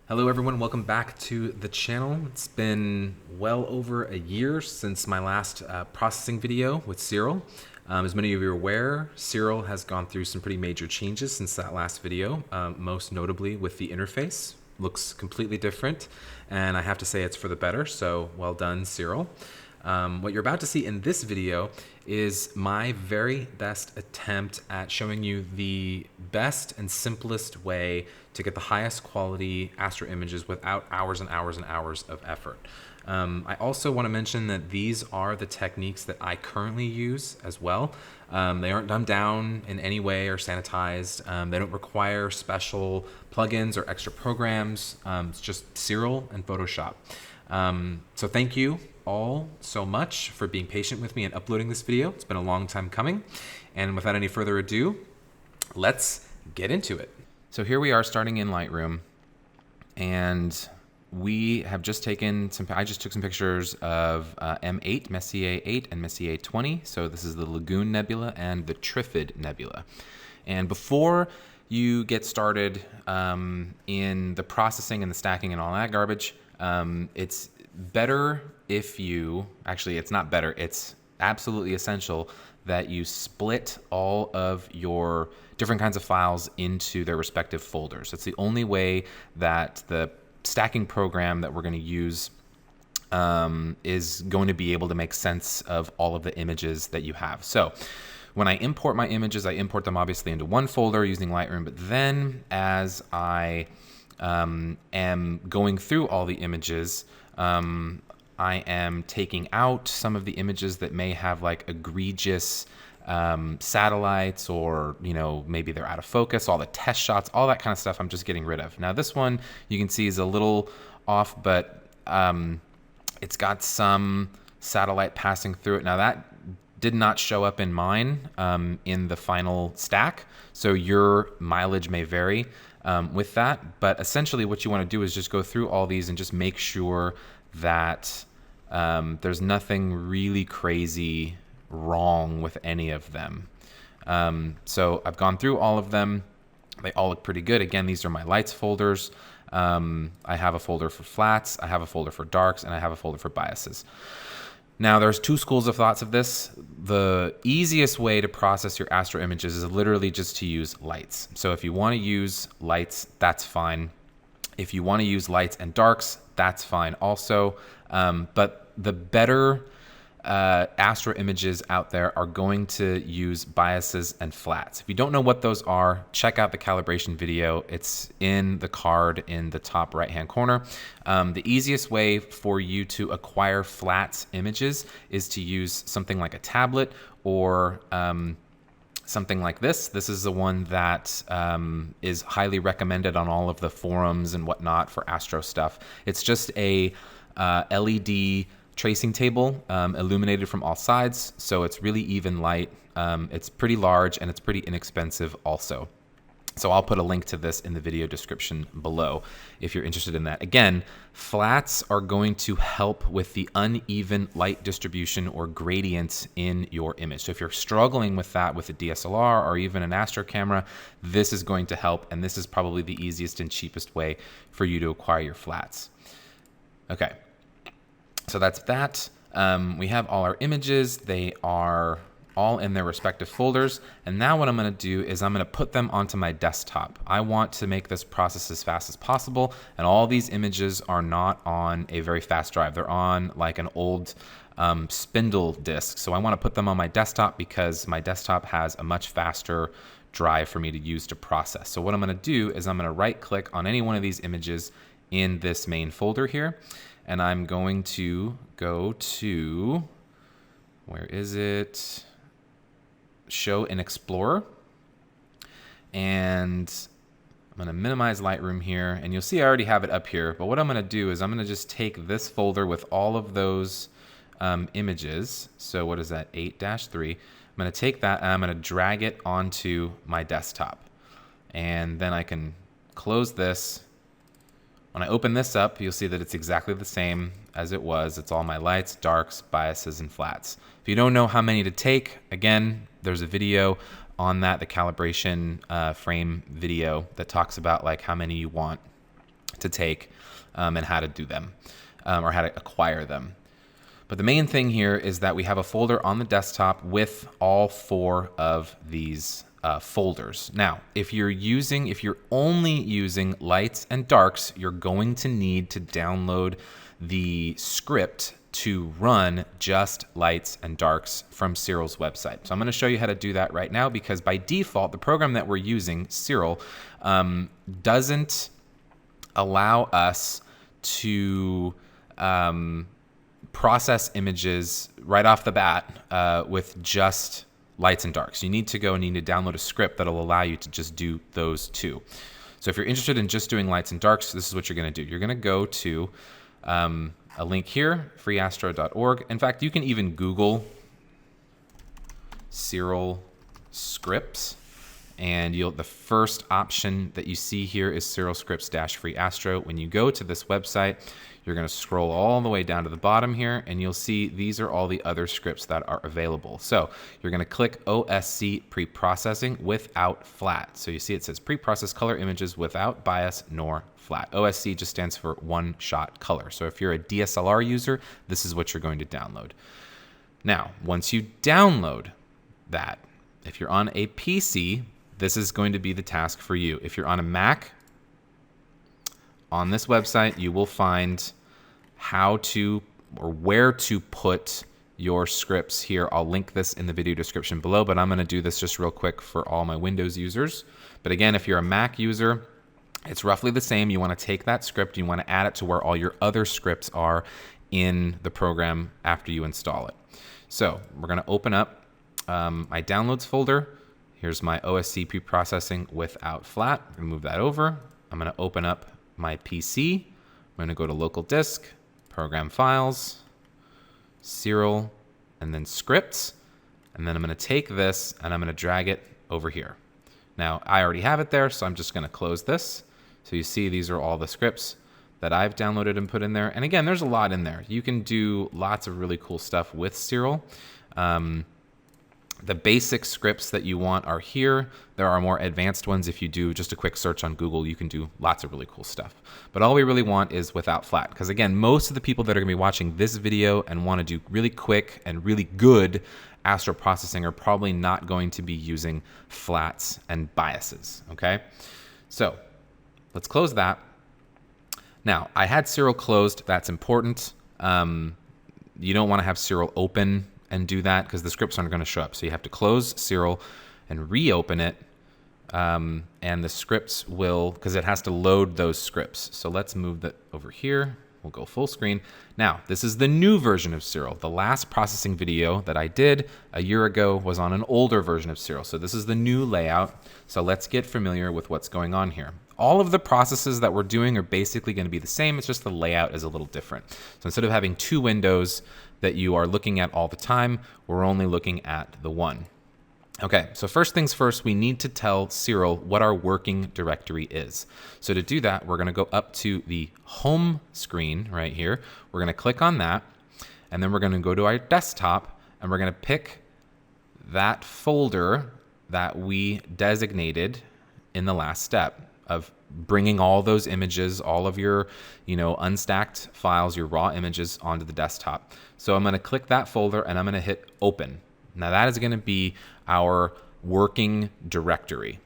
Hello everyone, welcome back to the channel. It's been well over a year since my last processing video with SIRIL. As many of you are aware, SIRIL has gone through some pretty major changes since that last video, most notably with the interface. Looks completely different, and I have to say it's for the better, so well done, SIRIL. What you're about to see in this video is my very best attempt at showing you the best and simplest way to get the highest quality astro images without hours and hours and hours of effort. I also want to mention that these are the techniques that I currently use as well. They aren't dumbed down in any way or sanitized. They don't require special plugins or extra programs. It's just SIRIL and Photoshop. So thank you all so much for being patient with me and uploading this video. It's been a long time coming. And without any further ado, let's get into it. So here we are starting in Lightroom, and we have just taken I just took some pictures of M8, Messier 8 and Messier 20. So this is the Lagoon Nebula and the Trifid Nebula. And before you get started in the processing and the stacking and all that garbage, it's better if you, actually it's not better, it's absolutely essential that you split all of your different kinds of files into their respective folders. It's the only way that the stacking program that we're going to use is going to be able to make sense of all of the images that you have. So when I import my images, I import them obviously into one folder using Lightroom, but then as I am going through all the images, I am taking out some of the images that may have like egregious satellites, or maybe they're out of focus, all the test shots, all that kind of stuff I'm just getting rid of. Now this one you can see is a little off, but it's got some satellite passing through it. Now that did not show up in mine in the final stack, so your mileage may vary with that, but essentially what you want to do is just go through all these and just make sure that there's nothing really crazy wrong with any of them. So I've gone through all of them. They all look pretty good. Again, these are my lights folders. I have a folder for flats, I have a folder for darks, and I have a folder for biases. Now, there's two schools of thoughts of this. The easiest way to process your astro images is literally just to use lights. So if you want to use lights, that's fine. If you want to use lights and darks, that's fine also. But the better astro images out there are going to use biases and flats. If you don't know what those are, check out the calibration video. It's in the card in the top right hand corner. The easiest way for you to acquire flats images is to use something like a tablet or something like this. This is the one that is highly recommended on all of the forums and whatnot for astro stuff. It's just a LED tracing table illuminated from all sides, so it's really even light. It's pretty large and it's pretty inexpensive also. So I'll put a link to this in the video description below if you're interested in that. Again, flats are going to help with the uneven light distribution or gradients in your image. So if you're struggling with that with a DSLR or even an astro camera, this is going to help, and this is probably the easiest and cheapest way for you to acquire your flats. Okay. So that's that. We have all our images. They are all in their respective folders. And now what I'm going to do is I'm going to put them onto my desktop. I want to make this process as fast as possible. And all these images are not on a very fast drive. They're on like an old spindle disk. So I want to put them on my desktop because my desktop has a much faster drive for me to use to process. So what I'm going to do is I'm going to right click on any one of these images in this main folder here. And I'm going to go to, where is it? Show in Explorer. And I'm going to minimize Lightroom here. And you'll see I already have it up here. But what I'm going to do is I'm going to just take this folder with all of those images. So what is that? 8-3. I'm going to take that and I'm going to drag it onto my desktop. And then I can close this. When I open this up, you'll see that it's exactly the same as it was. It's all my lights, darks, biases, and flats. If you don't know how many to take, again, there's a video on that, the calibration frame video that talks about like how many you want. to take and how to do them or how to acquire them. But the main thing here is that we have a folder on the desktop with all 4 of these folders. Now, if you're only using lights and darks, you're going to need to download the script to run just lights and darks from SIRIL's website. So I'm going to show you how to do that right now, because by default, the program that we're using, SIRIL, doesn't allow us to process images right off the bat with just lights and darks. You need to go and you need to download a script that'll allow you to just do those 2. So if you're interested in just doing lights and darks, this is what you're going to do. You're going to go to a link here, freeastro.org. In fact, you can even Google SIRIL scripts, and the first option that you see here is SIRIL scripts-free Astro. When you go to this website, you're going to scroll all the way down to the bottom here, and you'll see these are all the other scripts that are available. So you're going to click OSC preprocessing without flat. So you see it says preprocess color images without bias nor flat. OSC just stands for one-shot color. So if you're a DSLR user, this is what you're going to download. Now, once you download that, if you're on a PC, this is going to be the task for you. If you're on a Mac, on this website, you will find how to or where to put your scripts here. I'll link this in the video description below, but I'm going to do this just real quick for all my Windows users. But again, if you're a Mac user, it's roughly the same. You want to take that script, you want to add it to where all your other scripts are in the program after you install it. So we're going to open up my downloads folder. Here's my OSC preprocessing without flat. I'm going to move that over. I'm going to open up my PC. I'm going to go to local disk, program files, SIRIL, and then scripts. And then I'm going to take this and I'm going to drag it over here. Now, I already have it there, so I'm just going to close this. So you see these are all the scripts that I've downloaded and put in there. And again, there's a lot in there. You can do lots of really cool stuff with SIRIL. The basic scripts that you want are here. There are more advanced ones. If you do just a quick search on Google, you can do lots of really cool stuff. But all we really want is without flat. Because again, most of the people that are going to be watching this video and want to do really quick and really good astro processing are probably not going to be using flats and biases. Okay, so let's close that. Now, I had SIRIL closed. That's important. You don't want to have SIRIL open and do that because the scripts aren't going to show up. So you have to close SIRIL and reopen it. And the scripts will, because it has to load those scripts. So let's move that over here. We'll go full screen. Now, this is the new version of SIRIL. The last processing video that I did a year ago was on an older version of SIRIL. So this is the new layout. So let's get familiar with what's going on here. All of the processes that we're doing are basically going to be the same. It's just the layout is a little different. So instead of having 2 windows that you are looking at all the time, we're only looking at the one. Okay, so first things first, we need to tell SIRIL what our working directory is. So to do that, we're going to go up to the home screen right here. We're going to click on that, and then we're going to go to our desktop, and we're going to pick that folder that we designated in the last step of bringing all those images, all of your, unstacked files, your raw images onto the desktop. So I'm going to click that folder and I'm going to hit open. Now that is going to be our working directory.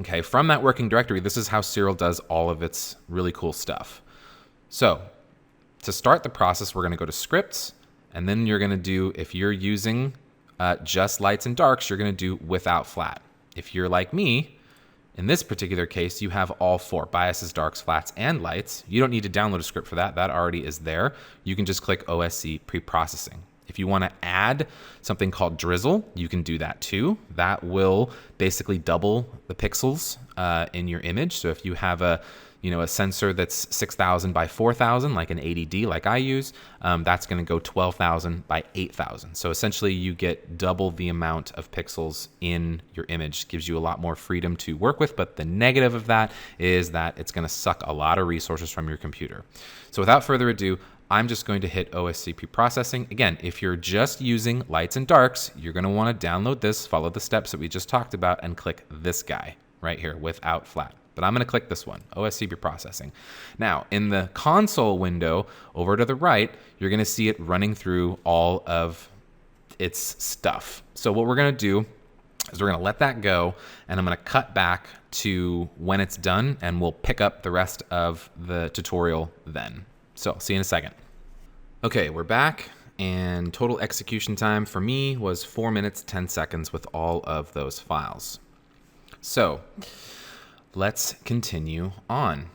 Okay, from that working directory, this is how SIRIL does all of its really cool stuff. So to start the process, we're going to go to scripts, and then you're going to do, if you're using just lights and darks, you're going to do without flat. If you're like me, in this particular case, you have all 4, biases, darks, flats, and lights. You don't need to download a script for that. That already is there. You can just click OSC preprocessing. If you want to add something called drizzle, you can do that too. That will basically double the pixels in your image. So if you have a sensor that's 6,000 by 4,000, like an 80D, like I use, that's going to go 12,000 by 8,000. So essentially, you get double the amount of pixels in your image. Gives you a lot more freedom to work with. But the negative of that is that it's going to suck a lot of resources from your computer. So without further ado, I'm just going to hit OSC preprocessing. Again, if you're just using lights and darks, you're going to want to download this, follow the steps that we just talked about, and click this guy right here, without flat. but I'm going to click this one, OSC Preprocessing. Now, in the console window over to the right, you're going to see it running through all of its stuff. So what we're going to do is we're going to let that go, and I'm going to cut back to when it's done, and we'll pick up the rest of the tutorial then. So see you in a second. Okay, we're back, and total execution time for me was 4 minutes, 10 seconds with all of those files. So let's continue on.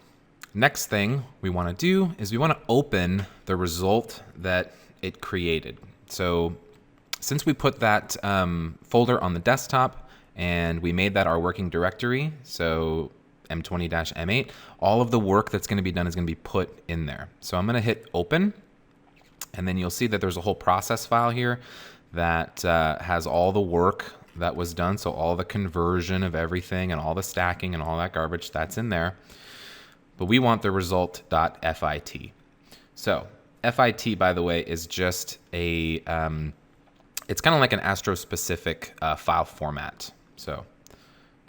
Next thing we want to do is we want to open the result that it created. So since we put that folder on the desktop and we made that our working directory, so M20-M8, all of the work that's going to be done is going to be put in there. So I'm going to hit open, and then you'll see that there's a whole process file here that has all the work that was done. So all the conversion of everything and all the stacking and all that garbage, that's in there. But we want the result.fit. So FIT, by the way, is just a, it's kind of like an Astro-specific file format. So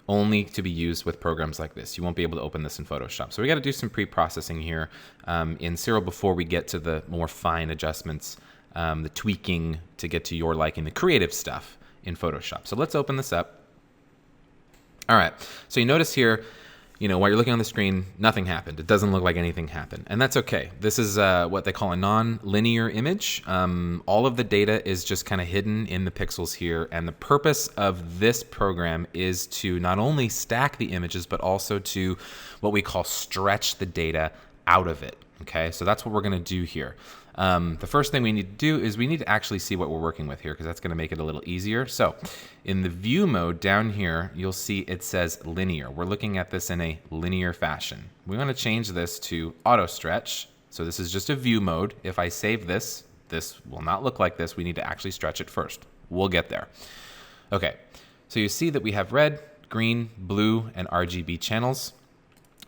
only to be used with programs like this. You won't be able to open this in Photoshop. So we got to do some pre-processing here in SIRIL before we get to the more fine adjustments, the tweaking to get to your liking, the creative stuff in Photoshop. So let's open this up. All right, so you notice here, while you're looking on the screen, nothing happened. It doesn't look like anything happened, and that's okay. This is what they call a non-linear image. All of the data is just kind of hidden in the pixels here, and the purpose of this program is to not only stack the images, but also to what we call stretch the data out of it. Okay, so that's what we're gonna do here. The first thing we need to do is we need to actually see what we're working with here, because that's going to make it a little easier. So in the view mode down here, you'll see it says linear. We're looking at this in a linear fashion. We want to change this to auto stretch. So this is just a view mode. If I save this, this will not look like this. We need to actually stretch it first. We'll get there. Okay, so you see that we have red, green, blue, and RGB channels.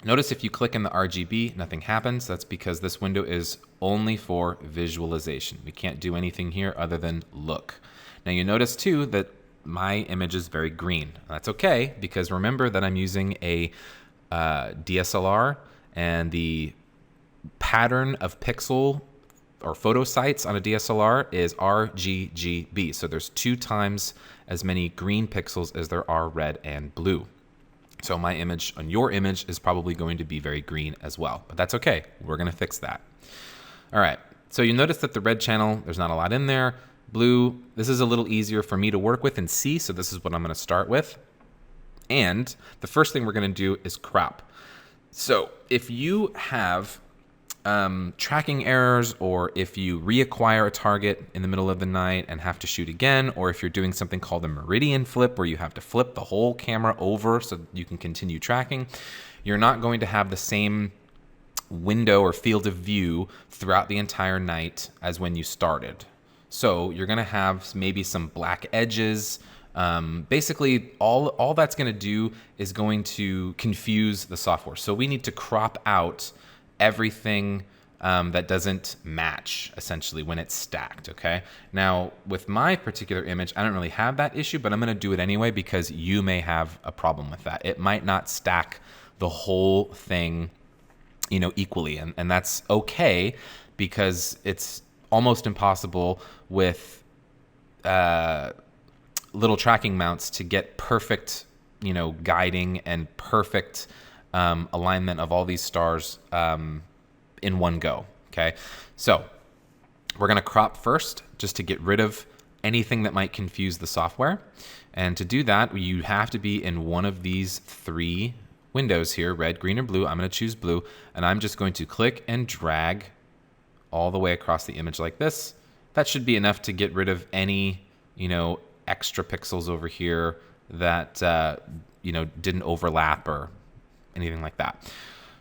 Notice if you click in the RGB, nothing happens. That's because this window is only for visualization. We can't do anything here other than look. Now you notice too that my image is very green. That's okay, because remember that I'm using a DSLR, and the pattern of pixel or photo sites on a DSLR is RGGB. So there's 2 times as many green pixels as there are red and blue. So my image on your image is probably going to be very green as well, but that's okay. We're going to fix that. All right, so you notice that the red channel, there's not a lot in there. Blue, this is a little easier for me to work with and see, so this is what I'm going to start with. And the first thing we're going to do is crop. So if you have tracking errors, or if you reacquire a target in the middle of the night and have to shoot again, or if you're doing something called a meridian flip where you have to flip the whole camera over so you can continue tracking, you're not going to have the same window or field of view throughout the entire night as when you started. So you're going to have maybe some black edges. Basically, all that's going to do is going to confuse the software. So we need to crop out everything that doesn't match, essentially, when it's stacked, okay? Now, with my particular image, I don't really have that issue, but I'm gonna do it anyway because you may have a problem with that. It might not stack the whole thing, equally, and that's okay, because it's almost impossible with little tracking mounts to get perfect, guiding and perfect alignment of all these stars in one go, okay? So we're gonna crop first just to get rid of anything that might confuse the software. And to do that, you have to be in one of these 3 windows here, red, green, or blue. I'm gonna choose blue, and I'm just going to click and drag all the way across the image like this. That should be enough to get rid of any, extra pixels over here that, didn't overlap or anything like that.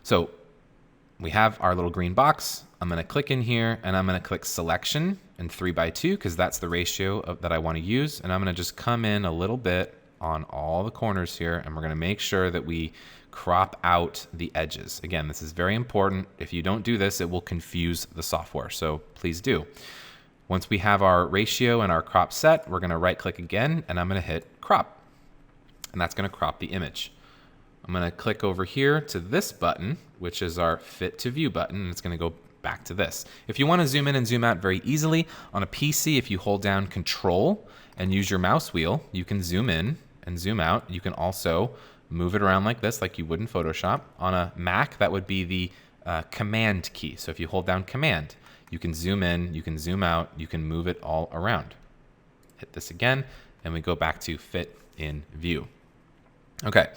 So we have our little green box. I'm going to click in here, and I'm going to click selection and 3:2 because that's the ratio that I want to use. And I'm going to just come in a little bit on all the corners here, and we're going to make sure that we crop out the edges. Again, this is very important. If you don't do this, it will confuse the software. So please do. Once we have our ratio and our crop set, we're going to right click again, and I'm going to hit crop. And that's going to crop the image. I'm going to click over here to this button, which is our Fit to View button, and it's going to go back to this. If you want to zoom in and zoom out very easily, on a PC, if you hold down Control and use your mouse wheel, you can zoom in and zoom out. You can also move it around like this, like you would in Photoshop. On a Mac, that would be the Command key. So if you hold down Command, you can zoom in, you can zoom out, you can move it all around. Hit this again, and we go back to Fit in View. Okay,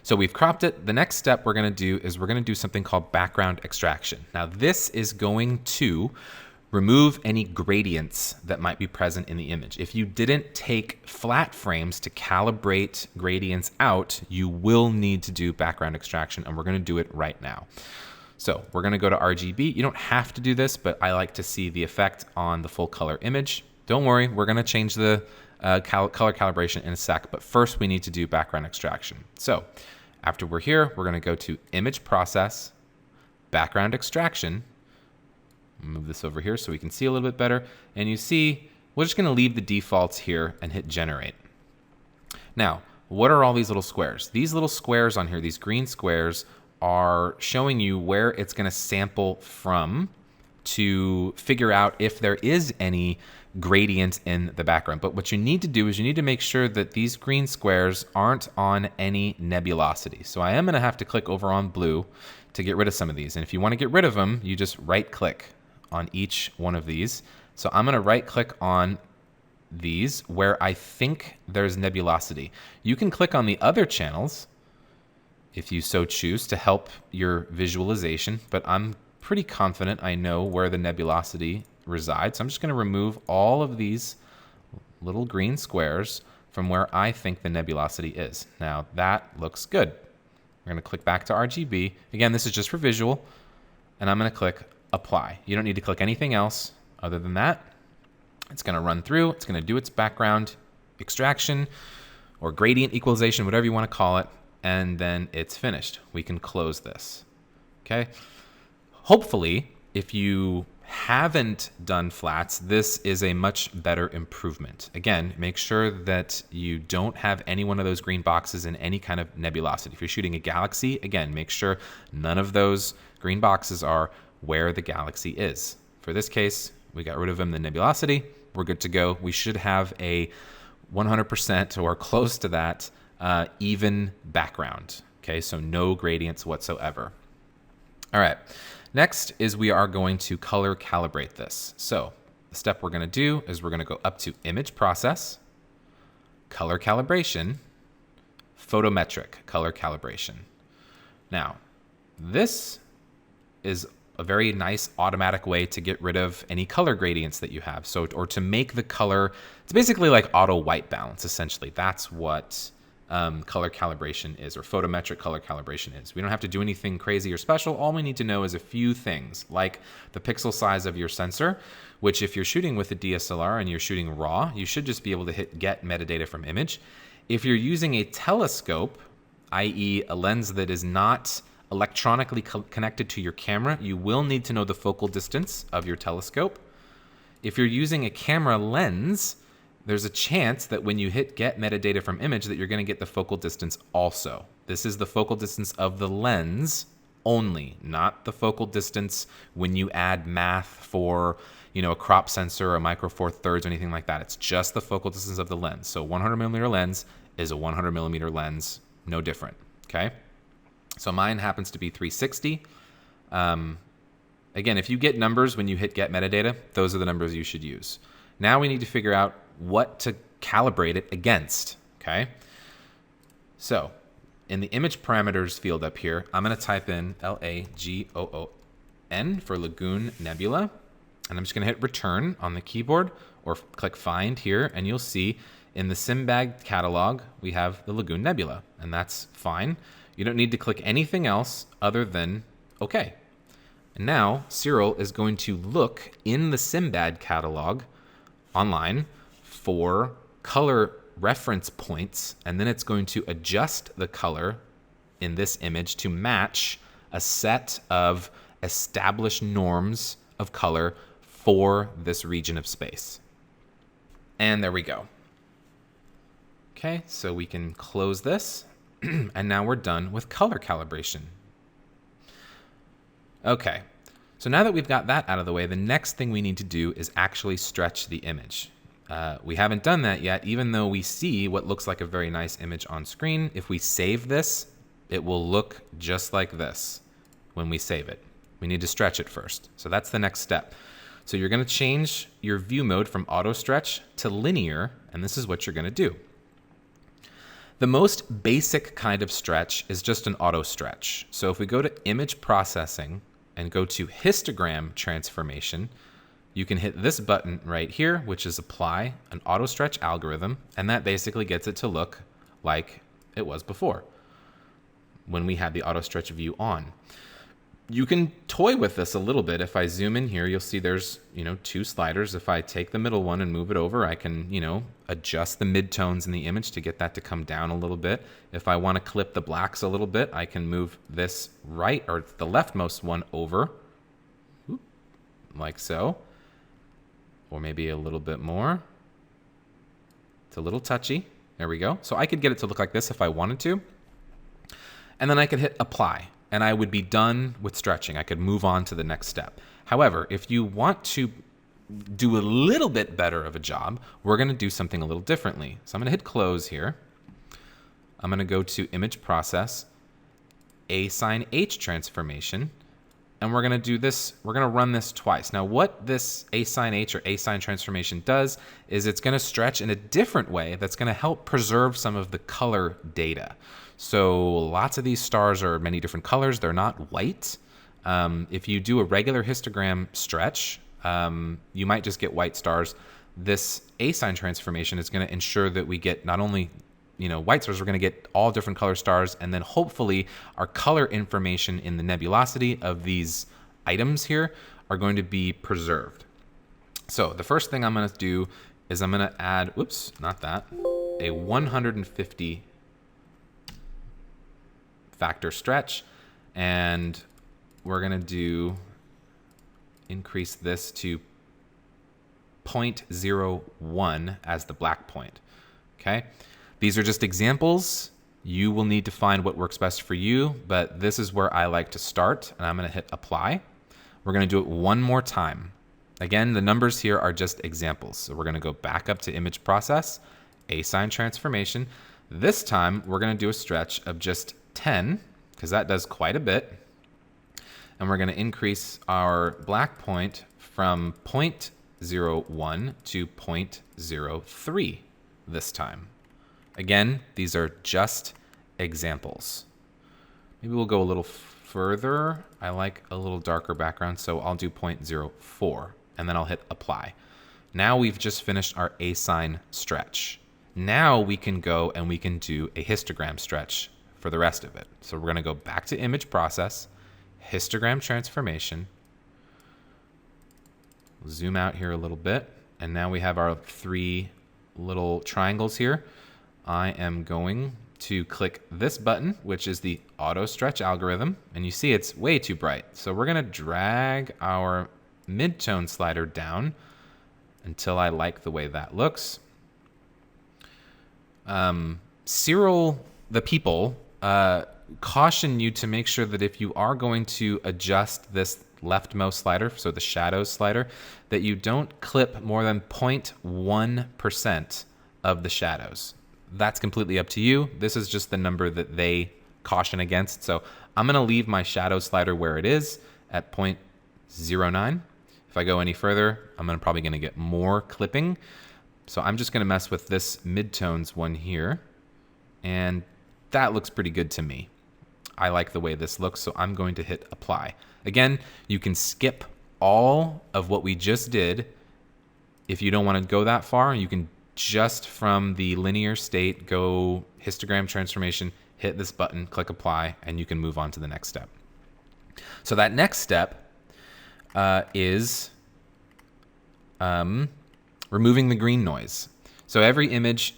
so we've cropped it. The next step we're going to do is we're going to do something called background extraction. Now this is going to remove any gradients that might be present in the image. If you didn't take flat frames to calibrate gradients out, you will need to do background extraction, and we're going to do it right now. So we're going to go to RGB. You don't have to do this, but I like to see the effect on the full color image. Don't worry, we're going to change the color calibration in a sec, but first we need to do background extraction. So after we're here, we're going to go to Image Process, Background Extraction. Move this over here so we can see a little bit better. And you see, we're just going to leave the defaults here and hit Generate. Now, what are all these little squares? These little squares on here, these green squares, are showing you where it's going to sample from to figure out if there is any gradient in the background. But what you need to do is you need to make sure that these green squares aren't on any nebulosity. So I am going to have to click over on blue to get rid of some of these. And if you want to get rid of them, you just right click on each one of these. So I'm going to right click on these where I think there's nebulosity. You can click on the other channels if you so choose to help your visualization, but I'm pretty confident I know where the nebulosity resides. So I'm just going to remove all of these little green squares from where I think the nebulosity is. Now that looks good. We're going to click back to RGB. Again, this is just for visual, and I'm going to click Apply. You don't need to click anything else other than that. It's going to run through. It's going to do its background extraction or gradient equalization, whatever you want to call it, and then it's finished. We can close this. Okay. Hopefully, if you haven't done flats, this is a much better improvement. Again, make sure that you don't have any one of those green boxes in any kind of nebulosity. If you're shooting a galaxy, again, make sure none of those green boxes are where the galaxy is. For this case, we got rid of them, the nebulosity. We're good to go. We should have a 100% or close to that even background. Okay, so no gradients whatsoever. All right. Next is we are going to color calibrate this. So the step we're going to do is we're going to go up to Image Process, Color Calibration, Photometric Color Calibration. Now, this is a very nice automatic way to get rid of any color gradients that you have. So, or to make the color, it's basically like auto white balance, essentially. That's what color calibration is, or photometric color calibration is. We don't have to do anything crazy or special. All we need to know is a few things, like the pixel size of your sensor, which if you're shooting with a DSLR and you're shooting RAW, you should just be able to hit Get Metadata from Image. If you're using a telescope, i.e. a lens that is not electronically connected to your camera, you will need to know the focal distance of your telescope. If you're using a camera lens, there's a chance that when you hit Get Metadata from Image that you're going to get the focal distance also. This is the focal distance of the lens only, not the focal distance when you add math for, a crop sensor or a micro four thirds or anything like that. It's just the focal distance of the lens. So 100 millimeter lens is a 100 millimeter lens, no different. Okay. So mine happens to be 360. Again, if you get numbers when you hit Get Metadata, those are the numbers you should use. Now we need to figure out what to calibrate it against, okay? So in the image parameters field up here, I'm gonna type in LAGOON for Lagoon Nebula, and I'm just gonna hit return on the keyboard or click find here, and you'll see in the Simbag catalog, we have the Lagoon Nebula, and that's fine. You don't need to click anything else other than okay. And now SIRIL is going to look in the Simbad catalog online for color reference points, and then it's going to adjust the color in this image to match a set of established norms of color for this region of space. And there we go. Okay, so we can close this And now we're done with color calibration. Okay, so now that we've got that out of the way, the next thing we need to do is actually stretch the image. We haven't done that yet, even though we see what looks like a very nice image on screen. If we save this, it will look just like this when we save it. We need to stretch it first. So that's the next step. So you're going to change your view mode from auto stretch to linear, and this is what you're going to do. The most basic kind of stretch is just an auto stretch. So if we go to image processing and go to histogram transformation, you can hit this button right here, which is apply an auto stretch algorithm, and that basically gets it to look like it was before when we had the auto stretch view on. You can toy with this a little bit. If I zoom in here, you'll see there's, two sliders. If I take the middle one and move it over, I can, adjust the midtones in the image to get that to come down a little bit. If I want to clip the blacks a little bit, I can move this right or the leftmost one over, like so, or maybe a little bit more. It's a little touchy. There we go. So I could get it to look like this if I wanted to. And then I could hit apply, and I would be done with stretching. I could move on to the next step. However, if you want to do a little bit better of a job, we're going to do something a little differently. So I'm going to hit close here. I'm going to go to image process, assign H transformation, and we're going to do this. We're going to run this twice. Now, what this assign H or assign transformation does is it's going to stretch in a different way that's going to help preserve some of the color data. So lots of these stars are many different colors. They're not white. If you do a regular histogram stretch, you might just get white stars. This assign transformation is going to ensure that we get not only white stars, we're going to get all different color stars, and then hopefully our color information in the nebulosity of these items here are going to be preserved. So the first thing I'm going to do is I'm going to add, a 150 factor stretch, and we're going to increase this to 0.01 as the black point. Okay. These are just examples. You will need to find what works best for you, but this is where I like to start, and I'm going to hit apply. We're going to do it one more time. Again, the numbers here are just examples. So we're going to go back up to image process, assign transformation. This time we're going to do a stretch of just 10, because that does quite a bit. And we're going to increase our black point from 0.01 to 0.03 this time. Again, these are just examples. Maybe we'll go a little further. I like a little darker background, so I'll do 0.04, and then I'll hit apply. Now we've just finished our assign stretch. Now we can go and we can do a histogram stretch for the rest of it. So we're going to go back to image process, histogram transformation, zoom out here a little bit, and now we have our 3 little triangles here. I am going to click this button, which is the auto stretch algorithm, and you see it's way too bright. So we're going to drag our midtone slider down until I like the way that looks. SIRIL, the people, caution you to make sure that if you are going to adjust this leftmost slider, so the shadows slider, that you don't clip more than 0.1% of the shadows. That's completely up to you. This is just the number that they caution against. So I'm going to leave my shadow slider where it is at 0.09. If I go any further, I'm probably going to get more clipping. So I'm just going to mess with this midtones one here. And that looks pretty good to me. I like the way this looks, so I'm going to hit apply. Again, you can skip all of what we just did. If you don't want to go that far, you can just from the linear state go histogram transformation, hit this button, click apply, and you can move on to the next step. So that next step is removing the green noise. So every image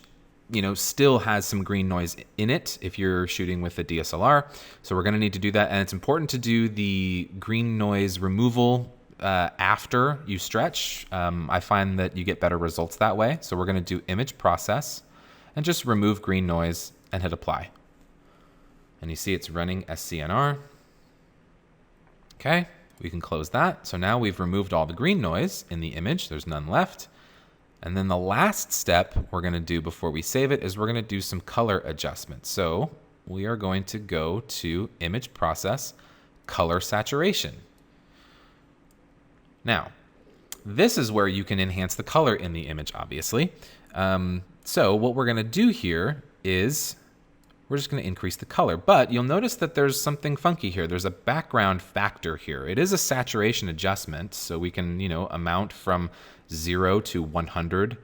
still has some green noise in it if you're shooting with a DSLR. So we're going to need to do that. And it's important to do the green noise removal after you stretch. I find that you get better results that way. So we're going to do image process and just remove green noise and hit apply. And you see it's running SCNR. Okay, we can close that. So now we've removed all the green noise in the image. There's none left. And then the last step we're going to do before we save it is we're going to do some color adjustments. So we are going to go to Image Process, Color Saturation. Now, this is where you can enhance the color in the image, obviously. So what we're going to do here is we're just going to increase the color. But you'll notice that there's something funky here. There's a background factor here. It is a saturation adjustment, so we can, amount from 0 to 100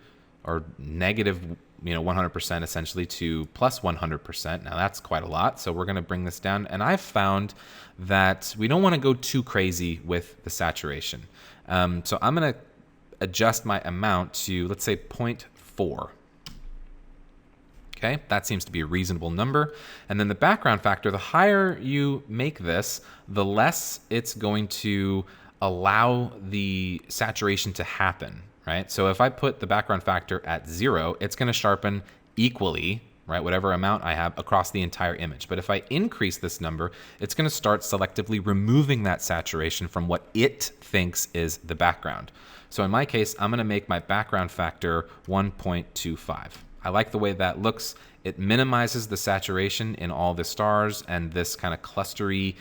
or negative, 100% essentially to plus 100%. Now that's quite a lot. So we're going to bring this down. And I've found that we don't want to go too crazy with the saturation. So I'm going to adjust my amount to, let's say, 0.4. Okay, that seems to be a reasonable number. And then the background factor, the higher you make this, the less it's going to allow the saturation to happen, right? So if I put the background factor at 0, it's going to sharpen equally, right, whatever amount I have across the entire image. But if I increase this number, it's going to start selectively removing that saturation from what it thinks is the background. So in my case, I'm going to make my background factor 1.25. I like the way that looks. It minimizes the saturation in all the stars and this kind of clustery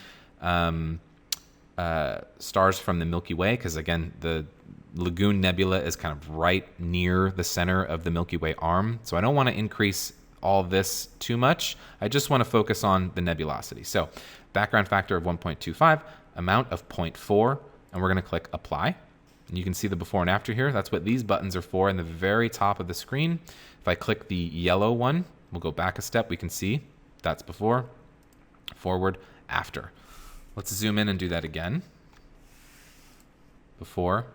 stars from the Milky Way, because again, the Lagoon Nebula is kind of right near the center of the Milky Way arm. So I don't want to increase all this too much. I just want to focus on the nebulosity. So background factor of 1.25, amount of 0.4, and we're going to click Apply. And you can see the before and after here. That's what these buttons are for in the very top of the screen. If I click the yellow one, we'll go back a step. We can see that's before, forward, after. Let's zoom in and do that again. Before,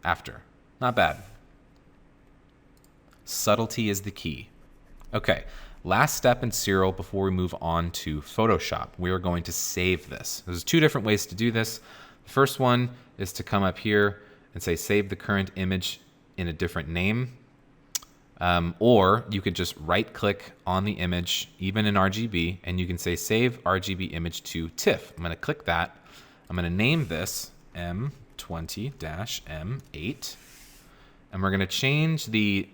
after. Not bad. Subtlety is the key. Okay, last step in SIRIL before we move on to Photoshop. We are going to save this. There's two different ways to do this. The first one is to come up here and say save the current image in a different name. Or you could just right click on the image, even in RGB, and you can say save RGB image to TIFF. I'm going to click that. I'm going to name this M20-M8. And we're going to change the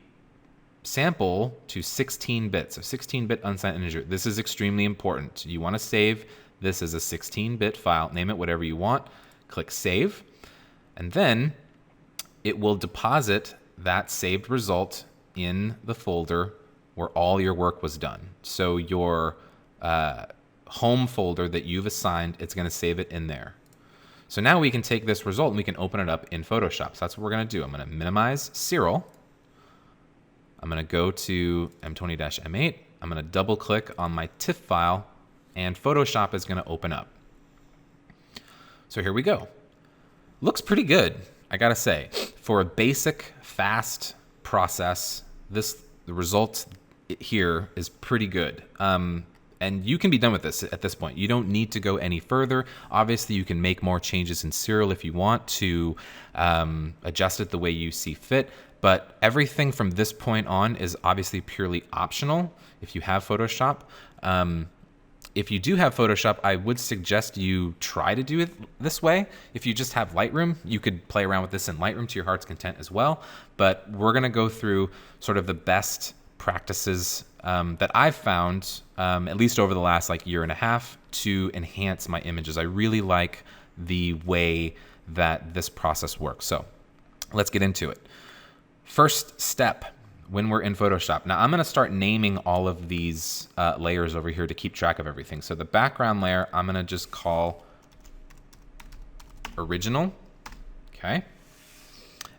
sample to 16 bits, so 16-bit unsigned integer. This is extremely important. You want to save this as a 16-bit file. Name it whatever you want. Click save. And then it will deposit that saved result in the folder where all your work was done. So your home folder that you've assigned, it's going to save it in there. So now we can take this result and we can open it up in Photoshop. So that's what we're going to do. I'm going to minimize SIRIL. I'm going to go to M20-M8. I'm going to double click on my TIFF file and Photoshop is going to open up. So here we go. Looks pretty good, I gotta say. For a basic, fast process, the result here is pretty good. And you can be done with this at this point. You don't need to go any further. Obviously, you can make more changes in SIRIL if you want to adjust it the way you see fit. But everything from this point on is obviously purely optional if you have Photoshop. If you do have Photoshop, I would suggest you try to do it this way. If you just have Lightroom, you could play around with this in Lightroom to your heart's content as well. But we're going to go through sort of the best practices that I've found, at least over the last year and a half, to enhance my images. I really like the way that this process works. So let's get into it. First step, when we're in Photoshop. Now I'm going to start naming all of these layers over here to keep track of everything. So the background layer, I'm going to just call original. Okay.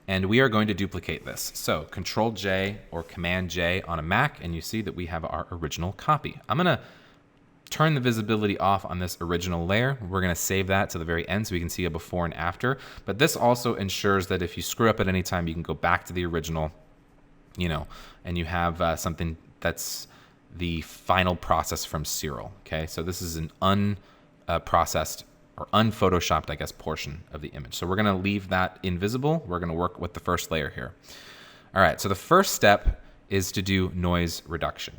And we are going to duplicate this. So Control J or Command J on a Mac, and you see that we have our original copy. I'm going to turn the visibility off on this original layer. We're going to save that to the very end so we can see a before and after. But this also ensures that if you screw up at any time, you can go back to the original, and you have something that's the final process from SIRIL. Okay, so this is an unprocessed or unphotoshopped, I guess, portion of the image. So we're going to leave that invisible. We're going to work with the first layer here. All right, so the first step is to do noise reduction.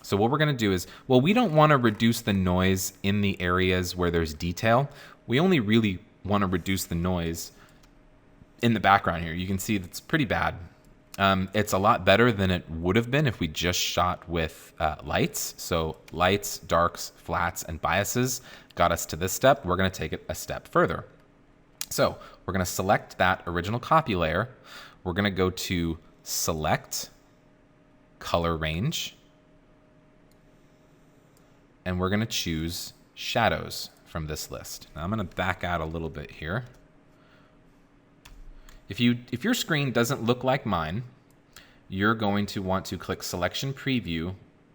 So what we're going to do is, well, we don't want to reduce the noise in the areas where there's detail. We only really want to reduce the noise in the background here. You can see that's pretty bad. It's a lot better than it would have been if we just shot with lights. So lights, darks, flats, and biases got us to this step. We're going to take it a step further. So we're going to select that original copy layer. We're going to go to Select, Color Range, and we're going to choose Shadows from this list. Now I'm going to back out a little bit here. If your screen doesn't look like mine, you're going to want to click Selection Preview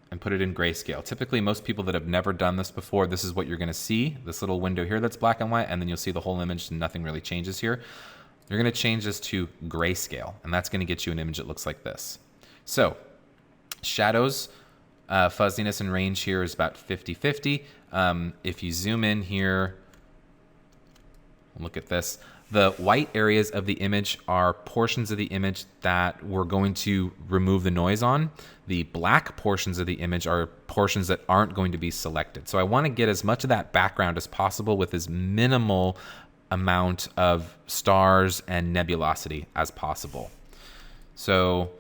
and put it in grayscale. Typically, most people that have never done this before, this is what you're going to see, this little window here that's black and white, and then you'll see the whole image and nothing really changes here. You're going to change this to grayscale, and that's going to get you an image that looks like this. So shadows, fuzziness and range here is about 50-50. If you zoom in here, look at this. The white areas of the image are portions of the image that we're going to remove the noise on. The black portions of the image are portions that aren't going to be selected. So I want to get as much of that background as possible with as minimal amount of stars and nebulosity as possible. So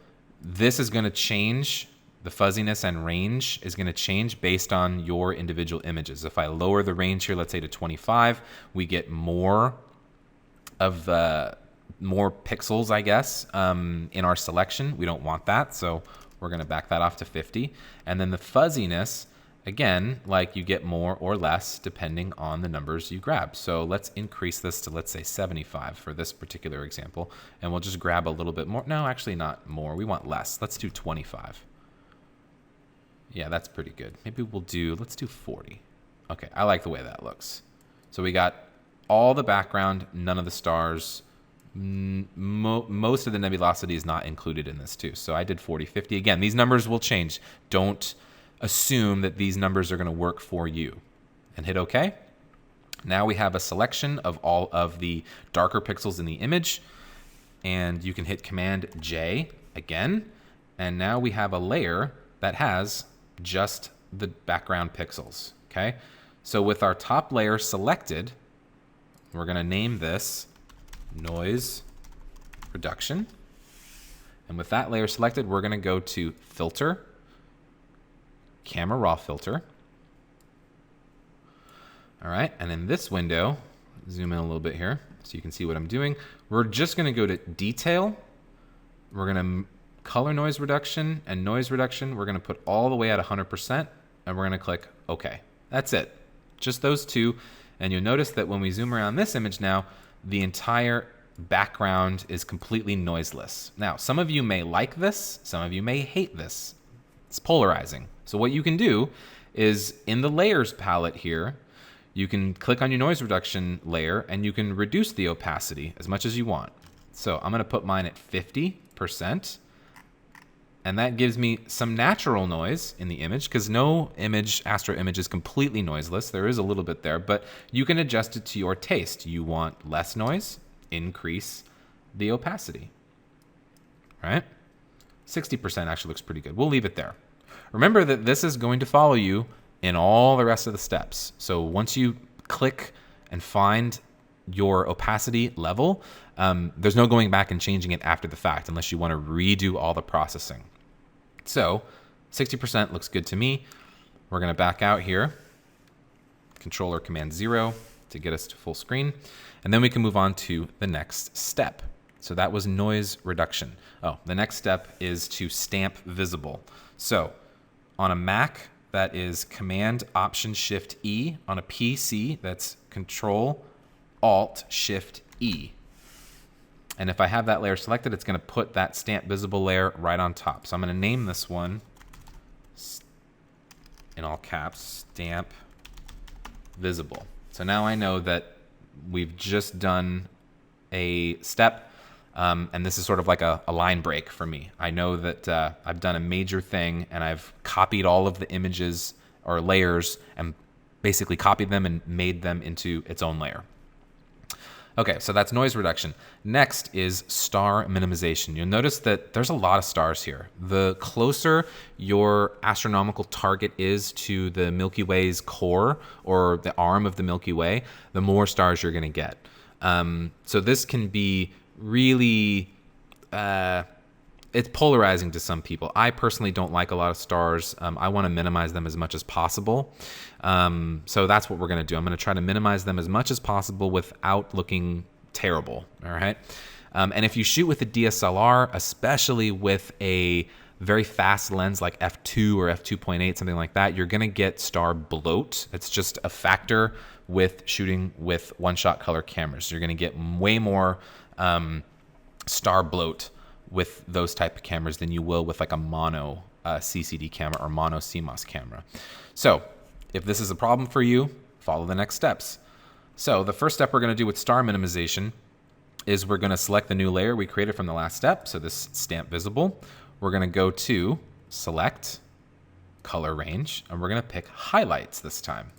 this is going to change. The fuzziness and range is going to change based on your individual images. If I lower the range here, let's say to 25, we get more pixels, I guess, in our selection. We don't want that, so we're going to back that off to 50. And then the fuzziness, again, like you get more or less depending on the numbers you grab. So let's increase this to, let's say, 75 for this particular example, and we'll just grab a little bit more. No, actually not more. We want less. Let's do 25. Yeah, that's pretty good. Maybe let's do 40. Okay, I like the way that looks. So we got all the background, none of the stars. Most of the nebulosity is not included in this too. So I did 40, 50. Again, these numbers will change. Don't assume that these numbers are going to work for you. And hit OK. Now we have a selection of all of the darker pixels in the image. And you can hit Command J again. And now we have a layer that has just the background pixels. Okay. So with our top layer selected, we're going to name this Noise Reduction. And with that layer selected, we're going to go to Filter, Camera Raw Filter. All right, and in this window, zoom in a little bit here so you can see what I'm doing. We're just going to go to Detail. We're going to Color Noise Reduction and Noise Reduction. We're going to put all the way at 100%, and we're going to click OK. That's it. Just those two. And you'll notice that when we zoom around this image now, the entire background is completely noiseless. Now, some of you may like this, some of you may hate this. It's polarizing. So what you can do is in the layers palette here, you can click on your noise reduction layer and you can reduce the opacity as much as you want. So I'm going to put mine at 50%. And that gives me some natural noise in the image because no Astro image is completely noiseless. There is a little bit there, but you can adjust it to your taste. You want less noise, increase the opacity, right? 60% actually looks pretty good. We'll leave it there. Remember that this is going to follow you in all the rest of the steps. So once you click and find your opacity level, there's no going back and changing it after the fact unless you want to redo all the processing. So 60% looks good to me. We're going to back out here. Controller Command 0 to get us to full screen. And then we can move on to the next step. So that was noise reduction. Oh, the next step is to stamp visible. So on a Mac, that is Command Option Shift E. On a PC, that's Control Alt Shift E. And if I have that layer selected, it's going to put that stamp visible layer right on top. So I'm going to name this one, in all caps, stamp visible. So now I know that we've just done a step, and this is sort of like a line break for me. I know that I've done a major thing, and I've copied all of the images or layers and basically copied them and made them into its own layer. Okay, so that's noise reduction. Next is star minimization. You'll notice that there's a lot of stars here. The closer your astronomical target is to the Milky Way's core or the arm of the Milky Way, the more stars you're going to get. So this can be really... it's polarizing to some people. I personally don't like a lot of stars. I want to minimize them as much as possible. So that's what we're going to do. I'm going to try to minimize them as much as possible without looking terrible. All right. And if you shoot with a DSLR, especially with a very fast lens like f2 or f2.8, something like that, you're going to get star bloat. It's just a factor with shooting with one-shot color cameras. You're going to get way more star bloat with those type of cameras than you will with like a mono CCD camera or mono CMOS camera. So if this is a problem for you, follow the next steps. So the first step we're going to do with star minimization is we're going to select the new layer we created from the last step. So this stamp visible. We're going to go to select color range, and we're going to pick highlights this time.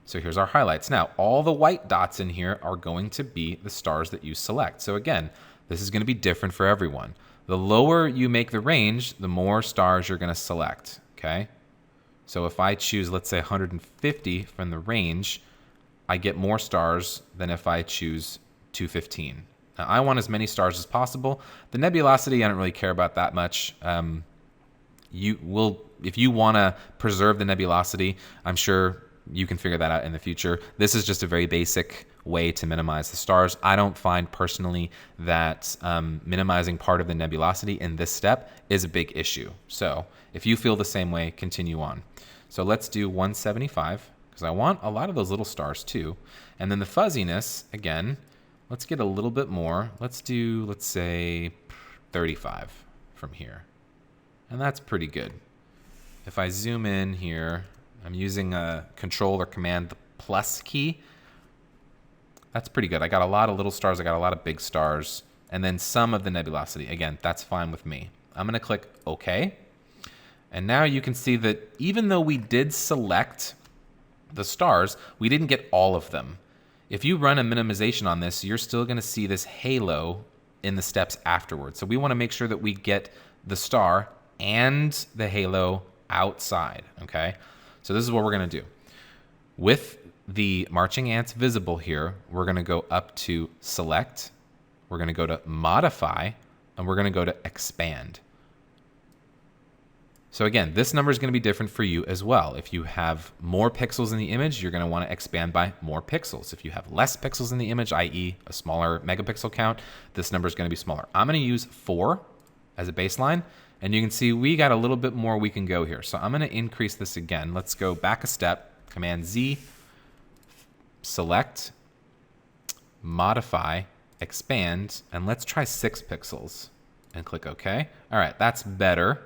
So here's our highlights. Now, all the white dots in here are going to be the stars that you select. So again, this is going to be different for everyone. The lower you make the range, the more stars you're going to select, okay? So if I choose, let's say 150 from the range, I get more stars than if I choose 215. Now, I want as many stars as possible. The nebulosity, I don't really care about that much. If you want to preserve the nebulosity, I'm sure you can figure that out in the future. This is just a very basic way to minimize the stars. I don't find personally that minimizing part of the nebulosity in this step is a big issue. So if you feel the same way, continue on. So let's do 175 because I want a lot of those little stars too. And then the fuzziness, again, let's get a little bit more. Let's do, let's say 35 from here. And that's pretty good. If I zoom in here, I'm using a Control or Command the plus key. That's pretty good. I got a lot of little stars. I got a lot of big stars. And then some of the nebulosity. Again, that's fine with me. I'm going to click OK. And now you can see that even though we did select the stars, we didn't get all of them. If you run a minimization on this, you're still going to see this halo in the steps afterwards. So we want to make sure that we get the star and the halo outside, okay? So this is what we're going to do. With the marching ants visible here, we're going to go up to select, we're going to go to modify, and we're going to go to expand. So again, this number is going to be different for you as well. If you have more pixels in the image, you're going to want to expand by more pixels. If you have less pixels in the image, i.e. a smaller megapixel count, this number is going to be smaller. I'm going to use 4 as a baseline, and you can see we got a little bit more we can go here. So I'm going to increase this again. Let's go back a step, Command Z, select, modify, expand, and let's try 6 pixels and click OK. All right, that's better.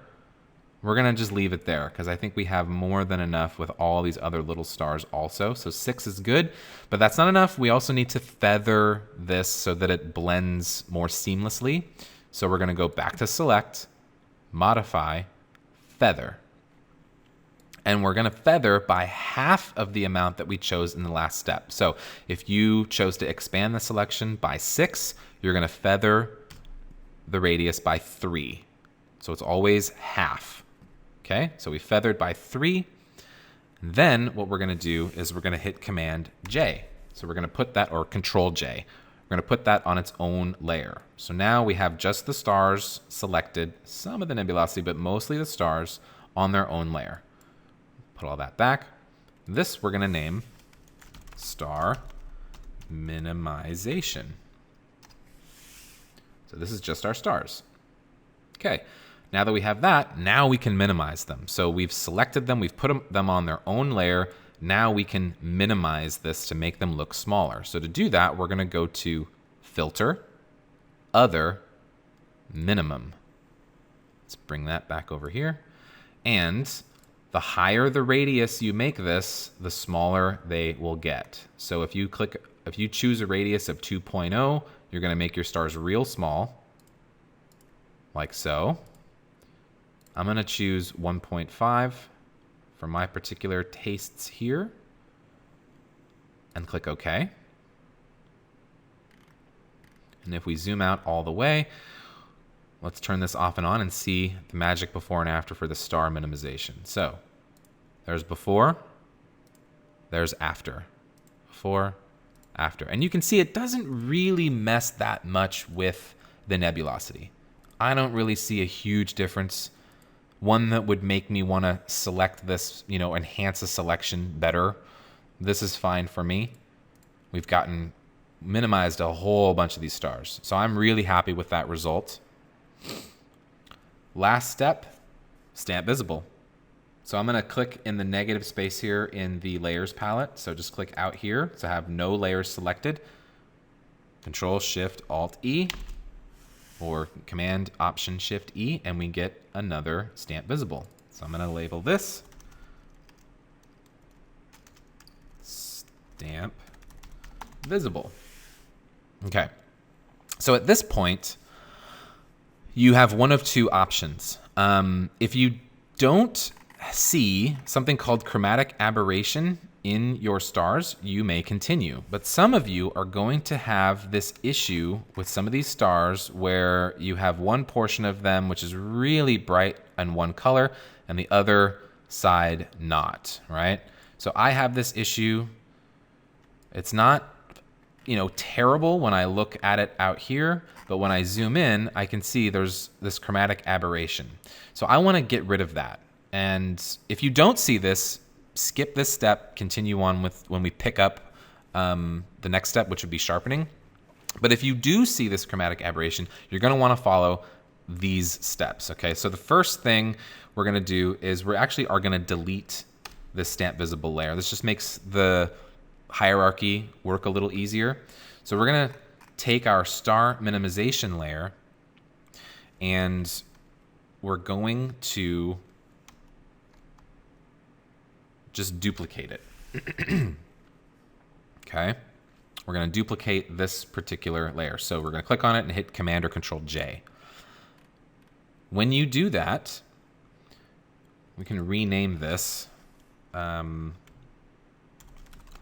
We're going to just leave it there because I think we have more than enough with all these other little stars also. So 6 is good, but that's not enough. We also need to feather this so that it blends more seamlessly. So we're going to go back to select, modify, feather. And we're going to feather by half of the amount that we chose in the last step. So if you chose to expand the selection by 6, you're going to feather the radius by 3. So it's always half. Okay, so we feathered by 3. Then what we're going to do is we're going to hit Command J. So we're going to put that, or Control J. We're going to put that on its own layer. So now we have just the stars selected, some of the nebulosity, but mostly the stars on their own layer. Put all that back. This we're going to name Star Minimization. So this is just our stars. Okay. Now that we have that, now we can minimize them. So we've selected them, we've put them on their own layer. Now we can minimize this to make them look smaller. So to do that, we're going to go to Filter, Other, Minimum. Let's bring that back over here. And the higher the radius you make this, the smaller they will get. So if you choose a radius of 2.0, you're going to make your stars real small, like so. I'm going to choose 1.5 for my particular tastes here and click OK. And if we zoom out all the way, let's turn this off and on and see the magic before and after for the star minimization. So there's before, there's after. Before, after. And you can see it doesn't really mess that much with the nebulosity. I don't really see a huge difference. One that would make me want to select this, enhance the selection better. This is fine for me. We've minimized a whole bunch of these stars. So I'm really happy with that result. Last step, stamp visible. So I'm going to click in the negative space here in the layers palette. So just click out here to have no layers selected. Control Shift Alt E or Command Option Shift E, and we get another stamp visible. So I'm going to label this stamp visible. Okay. So at this point, you have one of two options. If you don't see something called chromatic aberration in your stars, you may continue. But some of you are going to have this issue with some of these stars where you have one portion of them which is really bright and one color and the other side not, right? So I have this issue. It's not terrible when I look at it out here, but when I zoom in, I can see there's this chromatic aberration. So I want to get rid of that. And if you don't see this, skip this step, continue on with when we pick up the next step, which would be sharpening. But if you do see this chromatic aberration, you're going to want to follow these steps. Okay, so the first thing we're going to do is we actually are going to delete this stamp visible layer. This just makes the hierarchy work a little easier. So we're going to take our star minimization layer and we're going to just duplicate it. Okay. We're going to duplicate this particular layer. So we're going to click on it and hit Command or Control J. When you do that, we can rename this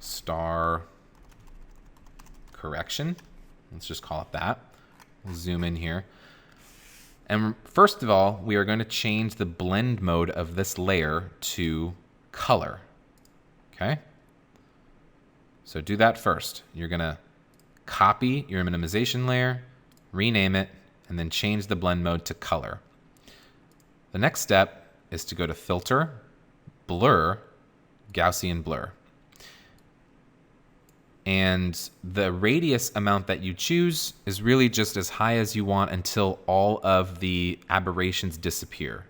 star correction. Let's just call it that. We'll zoom in here. And first of all, we are going to change the blend mode of this layer to color. Okay? So do that first. You're going to copy your minimization layer, rename it, and then change the blend mode to color. The next step is to go to Filter, Blur, Gaussian Blur. And the radius amount that you choose is really just as high as you want until all of the aberrations disappear.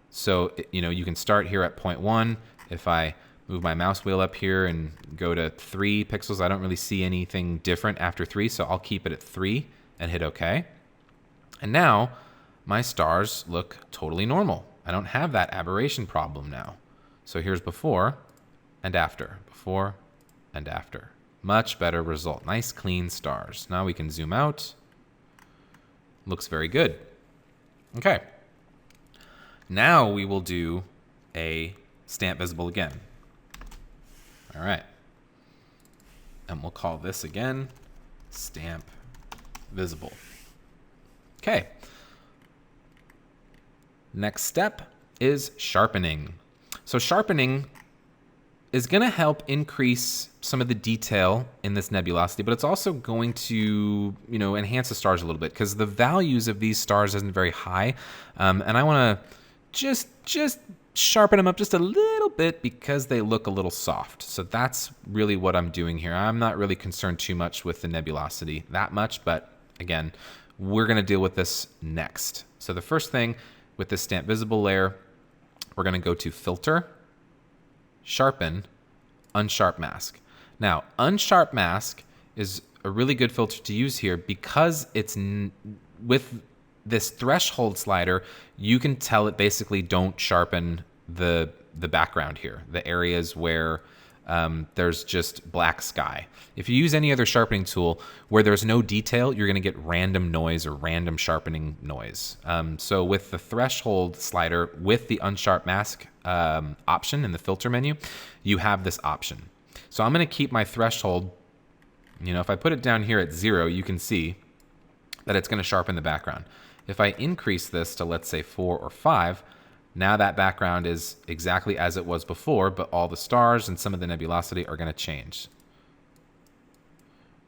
So, you can start here at 0.1. If I move my mouse wheel up here and go to 3 pixels, I don't really see anything different after 3, so I'll keep it at 3 and hit OK. And now my stars look totally normal. I don't have that aberration problem now. So here's before and after. Before and after. Much better result. Nice clean stars. Now we can zoom out. Looks very good. Okay. Now we will do a stamp visible again. All right. And we'll call this again stamp visible. Okay. Next step is sharpening. So sharpening is going to help increase some of the detail in this nebulosity, but it's also going to, enhance the stars a little bit because the values of these stars isn't very high. And I want to just sharpen them up just a little bit because they look a little soft. So that's really what I'm doing here. I'm not really concerned too much with the nebulosity that much, but again, we're going to deal with this next. So the first thing with this stamp visible layer, we're going to go to Filter, Sharpen, Unsharp Mask. Now, Unsharp Mask is a really good filter to use here because it's with this threshold slider, you can tell it basically don't sharpen the background here, the areas where there's just black sky. If you use any other sharpening tool where there's no detail, you're going to get random noise or random sharpening noise. So with the threshold slider, with the Unsharp Mask option in the filter menu, you have this option. So I'm going to keep my threshold You know, if I put it down here at 0, you can see that it's going to sharpen the background. If I increase this to, let's say, 4 or 5, now that background is exactly as it was before, but all the stars and some of the nebulosity are going to change.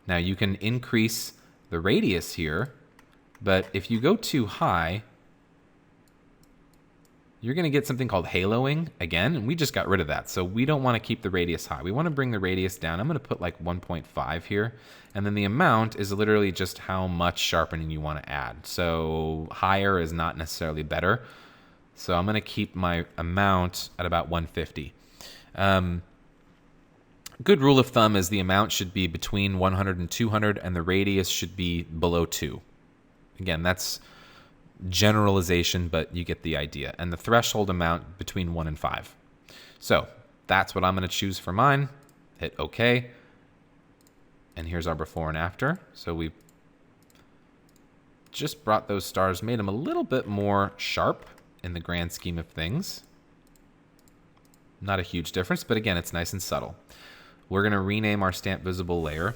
Now you can increase the radius here, but if you go too high, you're going to get something called haloing again, and we just got rid of that. So we don't want to keep the radius high. We want to bring the radius down. I'm going to put like 1.5 here, and then the amount is literally just how much sharpening you want to add. So higher is not necessarily better. So I'm going to keep my amount at about 150. Good rule of thumb is the amount should be between 100 and 200, and the radius should be below 2. Again, that's generalization, but you get the idea. And the threshold amount between 1 and 5. So that's what I'm going to choose for mine. Hit OK. And here's our before and after. So we just brought those stars, made them a little bit more sharp in the grand scheme of things. Not a huge difference, but again, it's nice and subtle. We're going to rename our stamp visible layer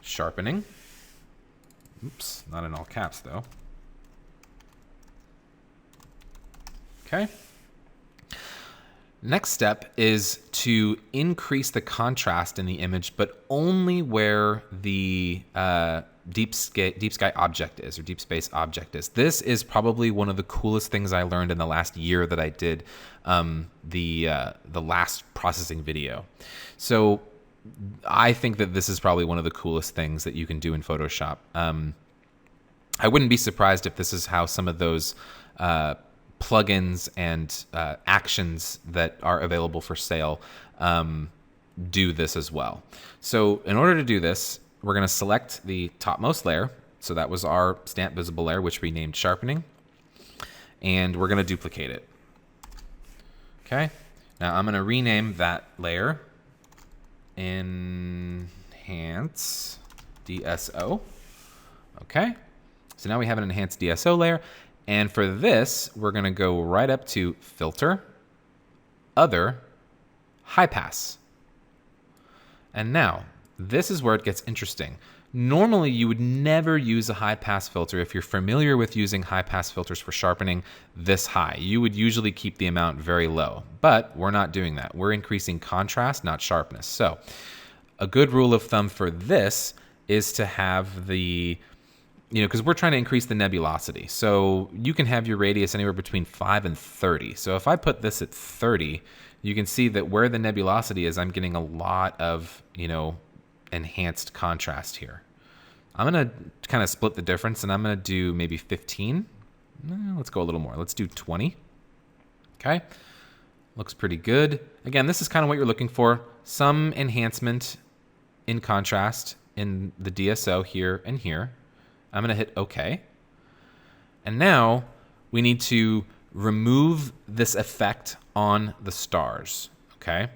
Sharpening. Oops, not in all caps though. Okay. Next step is to increase the contrast in the image, but only where the deep sky object is, or deep space object is. This is probably one of the coolest things I learned in the last year that I did the last processing video. So I think that this is probably one of the coolest things that you can do in Photoshop. I wouldn't be surprised if this is how some of those plugins and actions that are available for sale do this as well. So in order to do this, we're going to select the topmost layer. So that was our stamp visible layer, which we named Sharpening. And we're going to duplicate it. Okay. Now I'm going to rename that layer Enhance DSO. Okay. So now we have an enhanced DSO layer. And for this, we're going to go right up to Filter, Other, High Pass. And now, this is where it gets interesting. Normally, you would never use a high pass filter if you're familiar with using high pass filters for sharpening this high. You would usually keep the amount very low, but we're not doing that. We're increasing contrast, not sharpness. So a good rule of thumb for this is to have the, because we're trying to increase the nebulosity. So you can have your radius anywhere between 5 and 30. So if I put this at 30, you can see that where the nebulosity is, I'm getting a lot of, enhanced contrast here. I'm going to kind of split the difference, and I'm going to do maybe 15. Let's go a little more. Let's do 20. Okay. Looks pretty good. Again, this is kind of what you're looking for. Some enhancement in contrast in the DSO here and here. I'm going to hit OK. And now we need to remove this effect on the stars, okay?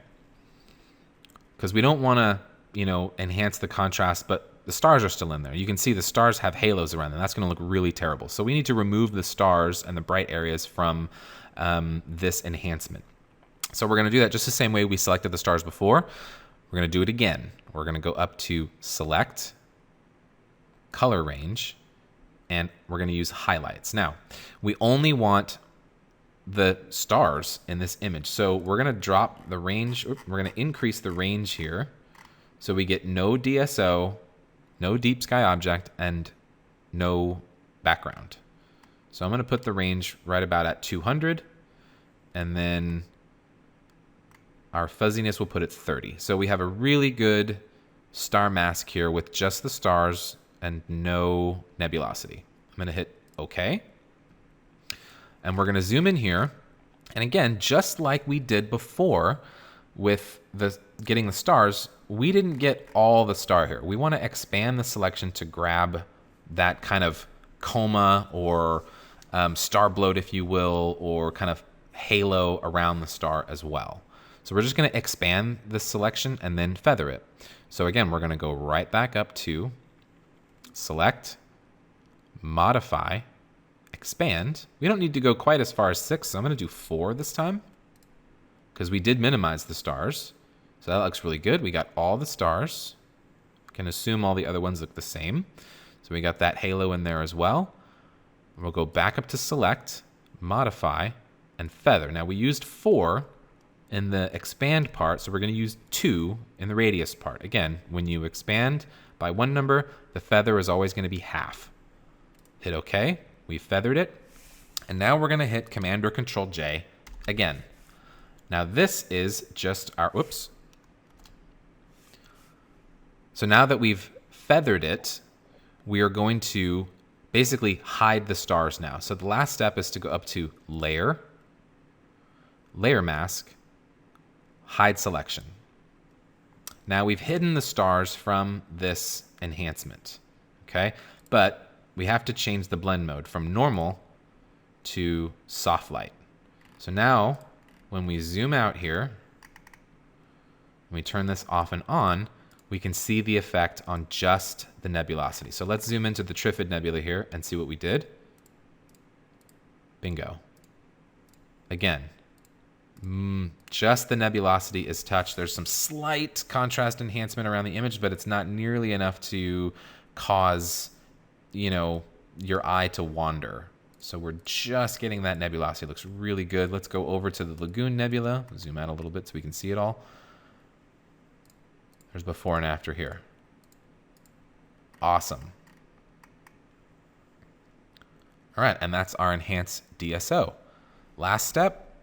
Because we don't want to, enhance the contrast, but the stars are still in there. You can see the stars have halos around them. That's going to look really terrible. So we need to remove the stars and the bright areas from this enhancement. So we're going to do that just the same way we selected the stars before. We're going to do it again. We're going to go up to Select, Color Range, and we're going to use highlights. Now, we only want the stars in this image. So we're going to drop the range. We're going to increase the range here. So we get no DSO, no deep sky object, and no background. So I'm going to put the range right about at 200. And then our fuzziness will put it 30. So we have a really good star mask here with just the stars and no nebulosity. I'm going to hit OK. And we're going to zoom in here. And again, just like we did before with getting the stars, we didn't get all the star here. We want to expand the selection to grab that kind of coma or star bloat, if you will, or kind of halo around the star as well. So we're just going to expand this selection and then feather it. So again, we're going to go right back up to Select, Modify, Expand. We don't need to go quite as far as 6, so I'm going to do 4 this time because we did minimize the stars. So that looks really good. We got all the stars. Can assume all the other ones look the same. So we got that halo in there as well. We'll go back up to select, modify, and feather. Now we used 4 in the expand part, so we're going to use 2 in the radius part. Again, when you expand by 1 number, the feather is always going to be half. Hit OK. We feathered it. And now we're going to hit Command or Control J again. Now this is just our, whoops. So now that we've feathered it, we are going to basically hide the stars now. So the last step is to go up to Layer, Layer Mask, Hide Selection. Now we've hidden the stars from this enhancement, okay? But we have to change the blend mode from normal to soft light. So now when we zoom out here, we turn this off and on, we can see the effect on just the nebulosity. So let's zoom into the Trifid Nebula here and see what we did. Bingo. Again, just the nebulosity is touched. There's some slight contrast enhancement around the image, but it's not nearly enough to cause, you know, your eye to wander. So we're just getting that nebulosity. It looks really good. Let's go over to the Lagoon Nebula. Zoom out a little bit so we can see it all. There's before and after here. Awesome. All right, and that's our enhanced DSO. Last step,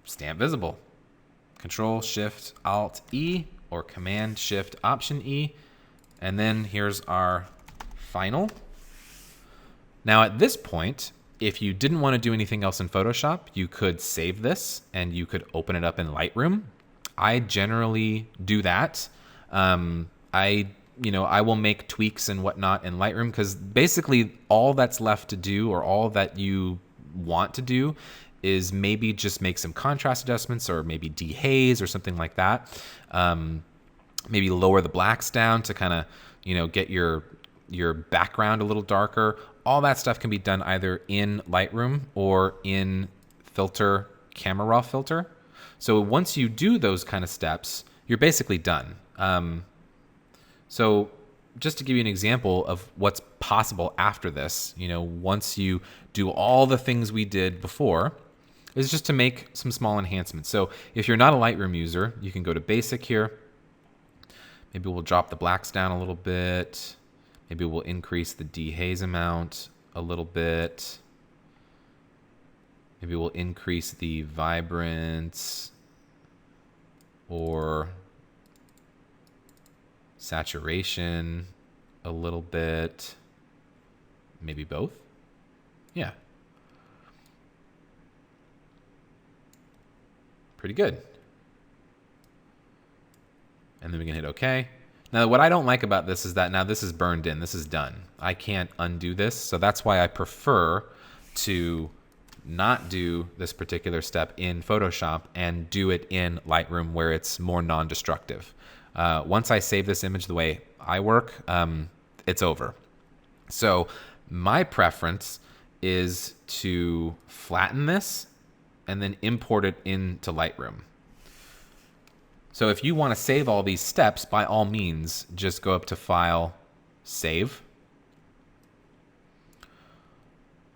stamp visible. Control Shift Alt E or Command Shift Option E. And then here's our final. Now at this point, if you didn't want to do anything else in Photoshop, you could save this and you could open it up in Lightroom. I generally do that. I will make tweaks and whatnot in Lightroom because basically all that's left to do or all that you want to do is maybe just make some contrast adjustments or maybe dehaze or something like that. Maybe lower the blacks down to kind of, get your background a little darker. All that stuff can be done either in Lightroom or in Camera Raw filter. So once you do those kind of steps, you're basically done. So just to give you an example of what's possible after this, once you do all the things we did before, is just to make some small enhancements. So if you're not a Lightroom user, you can go to Basic here. Maybe we'll drop the blacks down a little bit. Maybe we'll increase the dehaze amount a little bit. Maybe we'll increase the vibrance or saturation a little bit. Maybe both. Yeah. Pretty good. And then we can hit OK. Now, what I don't like about this is that now this is burned in. This is done. I can't undo this. So that's why I prefer to not do this particular step in Photoshop and do it in Lightroom where it's more non-destructive. Once I save this image the way I work, it's over. So my preference is to flatten this and then import it into Lightroom. So if you want to save all these steps, by all means, just go up to File, Save.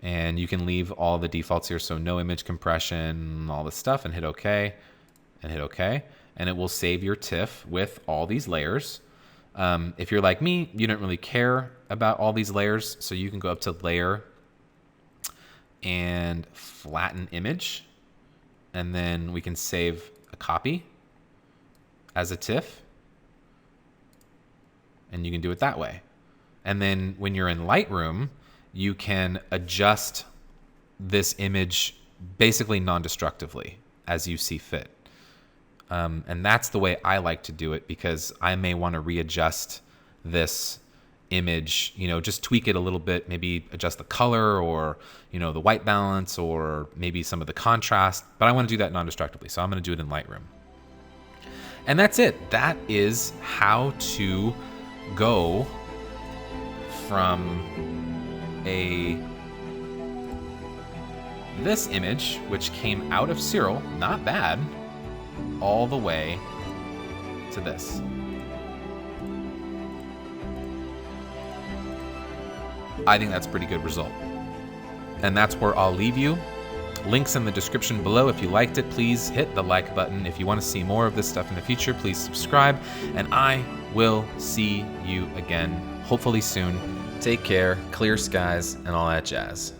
And you can leave all the defaults here, so no image compression, all this stuff, and hit OK, and hit OK. And it will save your TIFF with all these layers. If you're like me, you don't really care about all these layers, so you can go up to Layer and Flatten Image. And then we can save a copy as a TIFF. And you can do it that way. And then when you're in Lightroom, you can adjust this image basically non-destructively as you see fit. And that's the way I like to do it because I may want to readjust this image, just tweak it a little bit, maybe adjust the color or, the white balance or maybe some of the contrast, but I want to do that non-destructively. So I'm going to do it in Lightroom. And that's it. That is how to go from this image, which came out of SIRIL, not bad, all the way to this. I think that's a pretty good result. And that's where I'll leave you. Links in the description below. If you liked it, please hit the like button. If you want to see more of this stuff in the future, please subscribe. And I will see you again, hopefully soon. Take care, clear skies, and all that jazz.